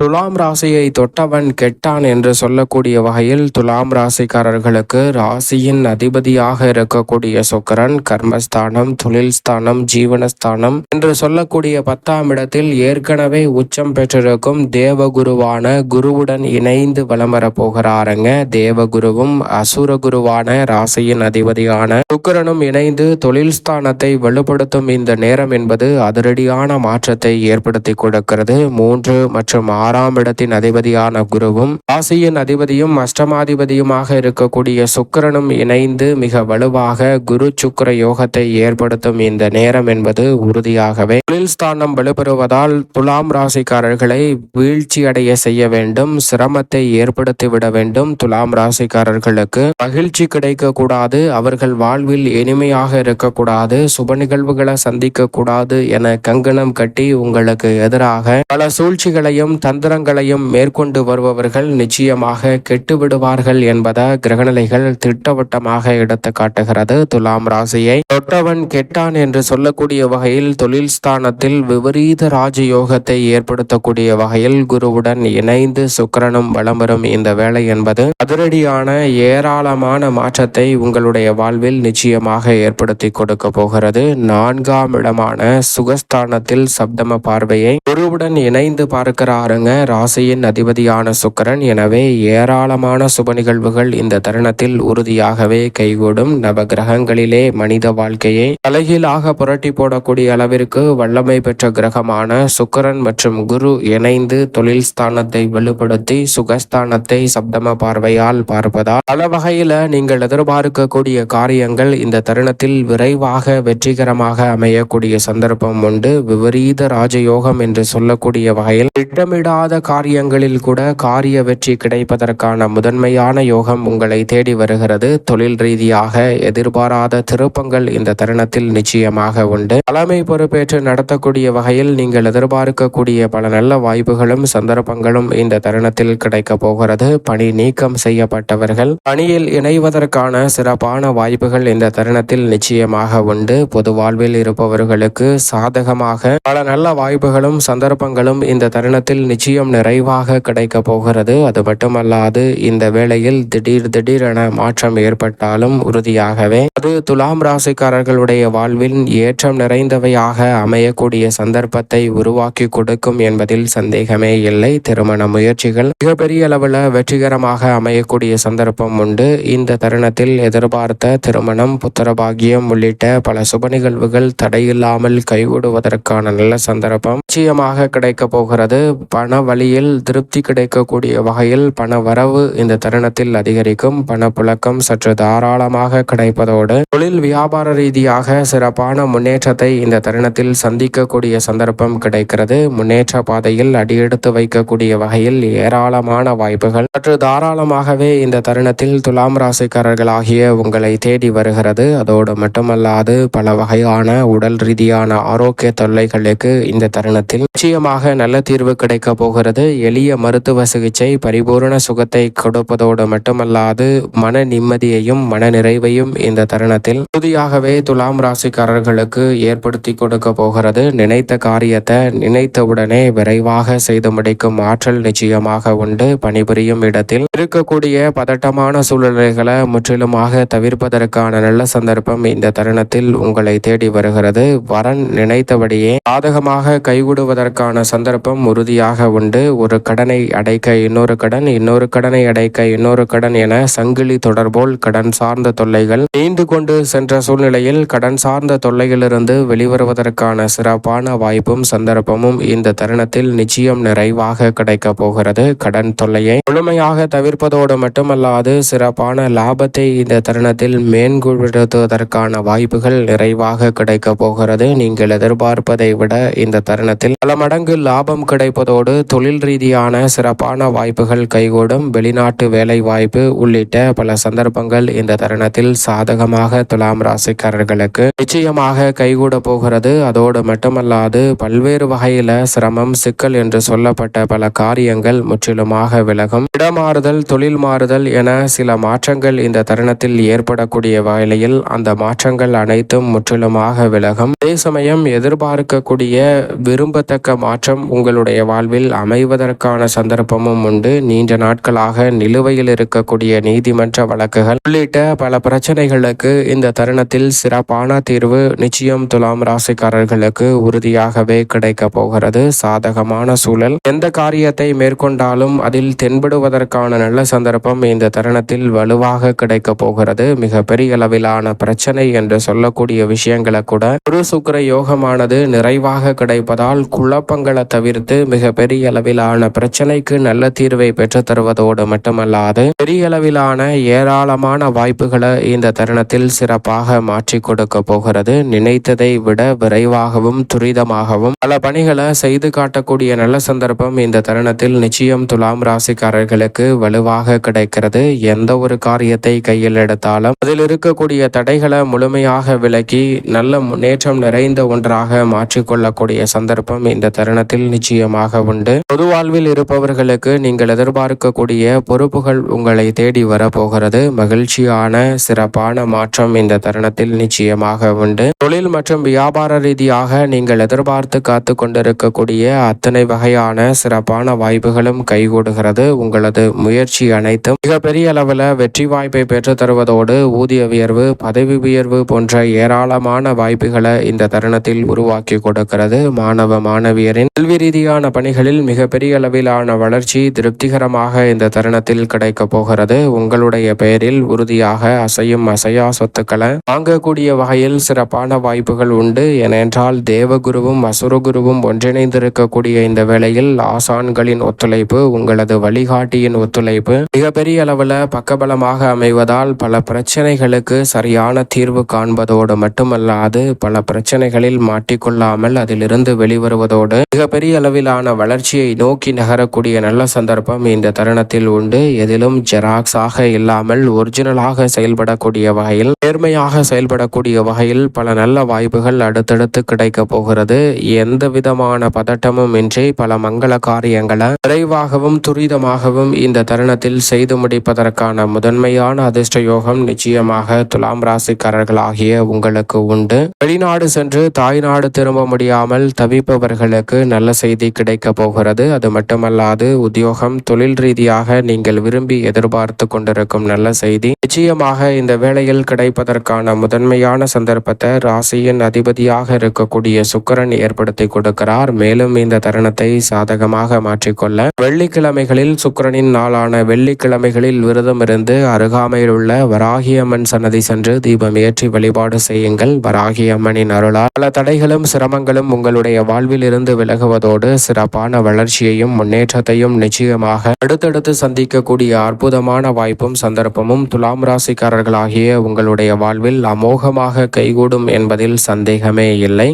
துலாம் ராசியை தொட்டவன் கெட்டான் என்று சொல்லக்கூடிய வகையில் துலாம் ராசிக்காரர்களுக்கு ராசியின் அதிபதியாக இருக்கக்கூடிய சுக்கிரன் கர்மஸ்தானம், தொழில் ஸ்தானம், ஜீவனஸ்தானம் என்று சொல்லக்கூடிய 10ஆம் இடத்தில் ஏற்கனவே உச்சம் பெற்றிருக்கும் தேவகுருவான குருவுடன் இணைந்து வலம் வர போகிறாருங்க. தேவகுருவும் அசுரகுருவான ராசியின் அதிபதியான சுக்கிரனும் இணைந்து தொழில் ஸ்தானத்தை வலுப்படுத்தும் இந்த நேரம் என்பது அதிரடியான மாற்றத்தை ஏற்படுத்தி கொடுக்கிறது. 3 மற்றும் 6ஆம் இடத்தின் அதிபதியான குருவும் ராசியின் அதிபதியும் அஷ்டமாதிபதியுமாக இருக்கக்கூடிய சுக்கிரனும் இணைந்து மிக வலுவாக குரு சுக்கிர யோகத்தை ஏற்படுத்தும் இந்த நேரம் என்பது உறுதியாகவே தொழில் ஸ்தானம் வலுப்பெறுவதால் துலாம் ராசிக்காரர்களை வீழ்ச்சி அடைய செய்ய வேண்டும், சிரமத்தை ஏற்படுத்திவிட வேண்டும். துலாம் ராசிக்காரர்களுக்கு மகிழ்ச்சி கிடைக்க கூடாது, அவர்கள் வாழ்வில் இனிமையாக இருக்கக்கூடாது, சுப நிகழ்வுகளை சந்திக்க கூடாது என கங்கணம் கட்டி உங்களுக்கு எதிராக பல சூழ்ச்சிகளையும் தந்திரங்களையும் மேற்கொண்டு வருபவர்கள் நிச்சயமாக கெட்டு விடுவார்கள் என்பதை கிரகநிலைகள் திட்டவட்டமாக எடுத்து காட்டுகிறது. துலாம் ராசியை தொட்டவன் கெட்டான் என்று சொல்லக்கூடிய வகையில் தொழில் ஸ்தானத்தில் விபரீத ராஜயோகத்தை ஏற்படுத்தக்கூடிய வகையில் குருவுடன் இணைந்து சுக்கிரனும் வலம் வரும் இந்த வேலை என்பது அதிரடியான ஏராளமான மாற்றத்தை உங்களுடைய வாழ்வில் நிச்சயமாக ஏற்படுத்தி கொடுக்க போகிறது. 4ஆம் இடமான சுகஸ்தானத்தில் சப்தம பார்வையை குருவுடன் இணைந்து பார்க்கிறாருங்க ராசியின் அதிபதியான சுக்கிரன். எனவே ஏராளமான சுப நிகழ்வுகள் இந்த தருணத்தில் உறுதியாகவே கைகூடும். நவ கிரகங்களிலே மனித வாழ்க்கையை தலைகீழாக புரட்டி போடக்கூடிய அளவிற்கு வல்லமை பெற்ற கிரகமான சுக்கிரன் மற்றும் குரு இணைந்து தொழில் ஸ்தானத்தை வலுப்படுத்தி சுகஸ்தானத்தை சப்தம பார்வையால் பார்ப்பதால் பல வகையில நீங்கள் எதிர்பார்க்கக்கூடிய காரியங்கள் இந்த தருணத்தில் விரைவாக வெற்றிகரமாக அமையக்கூடிய சந்தர்ப்பம் உண்டு. விபரீத ராஜயோகம் என்று சொல்லக்கூடிய வகையில் திட்டமிடாத காரியங்களில் கூட காரிய வெற்றி கிடைப்பதற்கான முதன்மையான யோகம் உங்களை தேடி வருகிறது. தொழில் ரீதியாக எதிர்பாராத திருப்பங்கள் இந்த தருணத்தில் நிச்சயமாக உண்டு. தலைமை பொறுப்பேற்று நடத்தக்கூடிய வகையில் நீங்கள் எதிர்பார்க்கக்கூடிய பல நல்ல வாய்ப்புகளும் சந்தர்ப்பங்களும் இந்த தருணத்தில் கிடைக்க போகிறது. பணி நீக்கம் செய்யப்பட்டவர்கள் பணியில் இணைவதற்கான சிறப்பான வாய்ப்புகள் இந்த தருணத்தில் நிச்சயமாக உண்டு. பொது வாழ்வில் இருப்பவர்களுக்கு சாதகமாக பல நல்ல வாய்ப்புகளும் சந்தர்ப்பங்களும் இந்த தருணத்தில் நிச்சயம் நிறைவாக கிடைக்க போகிறது. அது மட்டுமல்லாது இந்த வேளையில் திடீரென மாற்றம் ஏற்பட்டாலும் உறுதியாகவே அது துலாம் ராசிக்காரர்களுடைய வாழ்வில் ஏற்றம் நிறைந்தவையாக அமையக்கூடிய சந்தர்ப்பத்தை உருவாக்கி கொடுக்கும் என்பதில் சந்தேகமே இல்லை. திருமண முயற்சிகள் மிகப்பெரிய அளவில் வெற்றிகரமாக அமையக்கூடிய சந்தர்ப்பம் உண்டு. இந்த தருணத்தில் எதிர்பார்த்த திருமணம், புத்திரபாகியம் உள்ளிட்ட பல சுப நிகழ்வுகள் தடையில்லாமல் கைகூடுவதற்கான நல்ல சந்தர்ப்பம் நிச்சயமாக கிடைக்க போகிறது. பண வழியில் திருப்தி கிடைக்கக்கூடிய வகையில் பண வரவு இந்த தருணத்தில் அதிகரிக்கும். பணப்புழக்கம் சற்று தாராளமாக கிடைப்பதோடு தொழில் வியாபார ரீதியாக சிறப்பான முன்னேற்றத்தை இந்த தருணத்தில் சந்திக்கக்கூடிய சந்தர்ப்பம் கிடைக்கிறது. முன்னேற்ற பாதையில் அடியெடுத்து வைக்கக்கூடிய வகையில் ஏராளமான வாய்ப்புகள் சற்று தாராளமாகவே இந்த தருணத்தில் துலாம் ராசிக்காரர்களாகிய உங்களை தேடி வருகிறது. அதோடு மட்டுமல்லாது பல வகையான உடல் ரீதியான ஆரோக்கிய தொல்லைகளுக்கு இந்த தருணத்தில் நிச்சயமாக நல்ல தீர்வு கிடைக்க போகிறது. எளிய மருத்துவ சிகிச்சை பரிபூர்ண சுகத்தை கொடுப்பதோடு மட்டுமல்லாது மன நிம்மதியையும் மன நிறைவையும் இந்த தருணத்தில் உறுதியாகவே துலாம் ராசிக்காரர்களுக்கு ஏற்படுத்தி கொடுக்க போகிறது. நினைத்த காரியத்தை நினைத்தவுடனே விரைவாக செய்து முடிக்கும் ஆற்றல் நிச்சயமாக உண்டு. பணிபுரியும் இடத்தில் இருக்கக்கூடிய பதட்டமான சூழ்நிலைகளை முற்றிலுமாக தவிர்ப்பதற்கான நல்ல சந்தர்ப்பம் இந்த தருணத்தில் உங்களை தேடி வருகிறது. வரன் நினைத்தபடியே சாதகமாக கைகூடுவதற்கான சந்தர்ப்பம் உறுதியாக உண்டு. ஒரு கடனை அடைக்க இன்னொரு கடன், இன்னொரு கடனை அடைக்க இன்னொரு கடன் என சங்கிலி தொடர்போல் கடன் சார்ந்த தொல்லைகள் நீண்டு கொண்டு சென்ற சூழ்நிலையில் கடன் சார்ந்த தொல்லையிலிருந்து வெளிவருவதற்கான சிறப்பான வாய்ப்பும் சந்தர்ப்பமும் இந்த தருணத்தில் நிச்சயம் நிறைவாக கிடைக்க போகிறது. கடன் தொல்லையை முழுமையாக தவிர்ப்பதோடு மட்டுமல்லாது சிறப்பான லாபத்தை இந்த தருணத்தில் மேன்கொள்வதற்கான வாய்ப்புகள் நிறைவாக கிடைக்க போகிறது. நீங்கள் எதிர்பார்ப்பதை விட இந்த தருணத்தில் பல மடங்கு லாபம் கிடைப்பதோடு தொழில் ரீதியான சிறப்பான வாய்ப்புகள் கைகூடும். வெளிநாட்டு வேலை வாய்ப்பு உள்ளிட்ட பல சந்தர்ப்பங்கள் இந்த தருணத்தில் சாதகமாக துலாம் ராசிக்காரர்களுக்கு நிச்சயமாக கைகூட போகிறது. அதோடு மட்டுமல்லாது பல்வேறு வகையில சிரமம், சிக்கல் என்று சொல்லப்பட்ட பல காரியங்கள் முற்றிலுமாக விலகும். இடமாறுதல், தொழில் மாறுதல் என சில மாற்றங்கள் இந்த தருணத்தில் ஏற்படக்கூடிய வேளையில் அந்த மாற்றங்கள் அனைத்தும் முற்றிலுமாக விலகும். அதே சமயம் எதிர்பார்க்கக்கூடிய விரும்பத்தக்க மாற்றம் உங்களுடைய வாழ்வில் விரைவில் அமைவதற்கான சந்தர்ப்பமும் உண்டு. நீண்ட நாட்களாக நிலுவையில் இருக்கக்கூடிய நீதிமன்ற வழக்குகள் உள்ளிட்ட பல பிரச்சனைகளுக்கு இந்த தருணத்தில் சிறப்பான தீர்வு நிச்சயம் துலாம் ராசிக்காரர்களுக்கு உறுதியாகவே கிடைக்க போகிறது. சாதகமான சூழல். எந்த காரியத்தை மேற்கொண்டாலும் அதில் தென்படுவதற்கான நல்ல சந்தர்ப்பம் இந்த தருணத்தில் வலுவாக கிடைக்க போகிறது. மிக பெரிய அளவிலான பிரச்சனை என்று சொல்லக்கூடிய விஷயங்களை கூட குரு சுக்கிர யோகமானது நிறைவாக கிடைப்பதால் குழப்பங்களை தவிர்த்து மிக பெரிய அளவிலான பிரச்சனைக்கு நல்ல தீர்வை பெற்று தருவதோடு மட்டுமல்லாது பெரிய அளவிலான ஏராளமான வாய்ப்புகளை இந்த தருணத்தில் சிறப்பாக மாற்றி கொடுக்க போகிறது. நினைத்ததை விட விரைவாகவும் துரிதமாகவும் பல பணிகளை செய்து காட்டக்கூடிய நல்ல சந்தர்ப்பம் இந்த தருணத்தில் நிச்சயம் துலாம் ராசிக்காரர்களுக்கு வலுவாக கிடைக்கிறது. எந்த ஒரு காரியத்தை கையில் எடுத்தாலும் அதில் இருக்கக்கூடிய தடைகளை முழுமையாக விலக்கி நல்ல முன்னேற்றம் நிறைந்த ஒன்றாக மாற்றிக்கொள்ளக்கூடிய சந்தர்ப்பம் இந்த தருணத்தில் நிச்சயமாக உண்டு. பொது வாழ்வில் இருப்பவர்களுக்கு நீங்கள் எதிர்பார்க்கக்கூடிய பொறுப்புகள் உங்களை தேடி வரப்போகிறது. மகிழ்ச்சியான சிறப்பான மாற்றம் இந்த தருணத்தில் நிச்சயமாக உண்டு. தொழில் மற்றும் வியாபார ரீதியாக நீங்கள் எதிர்பார்த்து காத்து கொண்டிருக்கக்கூடிய அத்தனை வகையான சிறப்பான வாய்ப்புகளும் கைகூடுகிறது. உங்களது முயற்சி அனைத்தும் மிகப்பெரிய அளவில் வெற்றி வாய்ப்பை பெற்று தருவதோடு ஊதிய உயர்வு, பதவி உயர்வு போன்ற ஏராளமான வாய்ப்புகளை இந்த தருணத்தில் உருவாக்கி கொடுக்கிறது. மாணவ மாணவியரின் கல்வி ரீதியான பணிகளில் மிகப்பெரிய அளவிலான வளர்ச்சி திருப்திகரமாக இந்த தருணத்தில் கிடைக்க போகிறது. உங்களுடைய பெயரில் உறுதியாக அசையும் அசையா சொத்துக்களை வாங்கக்கூடிய வகையில் சிறப்பான வாய்ப்புகள் உண்டு. ஏனென்றால் தேவகுருவும் அசுரகுருவும் ஒன்றிணைந்திருக்கக்கூடிய இந்த வேளையில் ஆசான்களின் ஒத்துழைப்பு, உங்களது வழிகாட்டியின் ஒத்துழைப்பு மிகப்பெரிய அளவில் பக்கபலமாக அமைவதால் பல பிரச்சனைகளுக்கு சரியான தீர்வு காண்பதோடு மட்டுமல்லாது பல பிரச்சனைகளில் மாட்டிக்கொள்ளாமல் அதிலிருந்து வெளிவருவதோடு மிகப்பெரிய அளவிலான வளர்ச்சியை நோக்கி நகரக்கூடிய நல்ல சந்தர்ப்பம் இந்த தருணத்தில் உண்டு. எதிலும் ஜெராக்ஸாக இல்லாமல் ஒரிஜினலாக செயல்படக்கூடிய வகையில், நேர்மையாக செயல்படக்கூடிய வகையில் பல நல்ல வாய்ப்புகள் அடுத்தடுத்து கிடைக்க போகிறது. எந்த விதமான பதட்டமும் இன்றி பல மங்கள காரியங்களை விரைவாகவும் துரிதமாகவும் இந்த தருணத்தில் செய்து முடிப்பதற்கான முதன்மையான அதிர்ஷ்ட யோகம் நிச்சயமாக துலாம் ராசிக்காரர்கள் ஆகிய உங்களுக்கு உண்டு. வெளிநாடு சென்று தாய்நாடு திரும்ப முடியாமல் தவிப்பவர்களுக்கு நல்ல செய்தி கிடைக்க போகிறது. அது மட்டுமல்லாது உத்தியோகம், தொழில் ரீதியாக நீங்கள் விரும்பி எதிர்பார்த்து கொண்டிருக்கும் நல்ல செய்தி நிச்சயமாக இந்த வேளையில் கிடைப்பதற்கான முதன்மையான சந்தர்ப்பத்தை ராசியின் அதிபதியாக இருக்கக்கூடிய சுக்கிரன் ஏற்படுத்தி கொடுக்கிறார். மேலும் இந்த தருணத்தை சாதகமாக மாற்றிக்கொள்ள வெள்ளிக்கிழமைகளில் சுக்கிரனின் நாளான வெள்ளிக்கிழமைகளில் விரதம் இருந்து அருகாமையில் உள்ள வராகியம்மன் சன்னதி சென்று தீபம் ஏற்றி வழிபாடு செய்யுங்கள். வராகியம்மனின் அருளால் பல தடைகளும் சிரமங்களும் உங்களுடைய வாழ்வில் இருந்து விலகுவதோடு சிறப்பான வளர்ச்சியையும் முன்னேற்றத்தையும் நிச்சயமாக அடுத்தடுத்து சந்திக்கக்கூடிய அற்புதமான வாய்ப்பும் சந்தர்ப்பமும் துலாம் ராசிக்காரர்களாகிய உங்களுடைய வாழ்வில் அமோகமாக கைகூடும் என்பதில் சந்தேகமே இல்லை.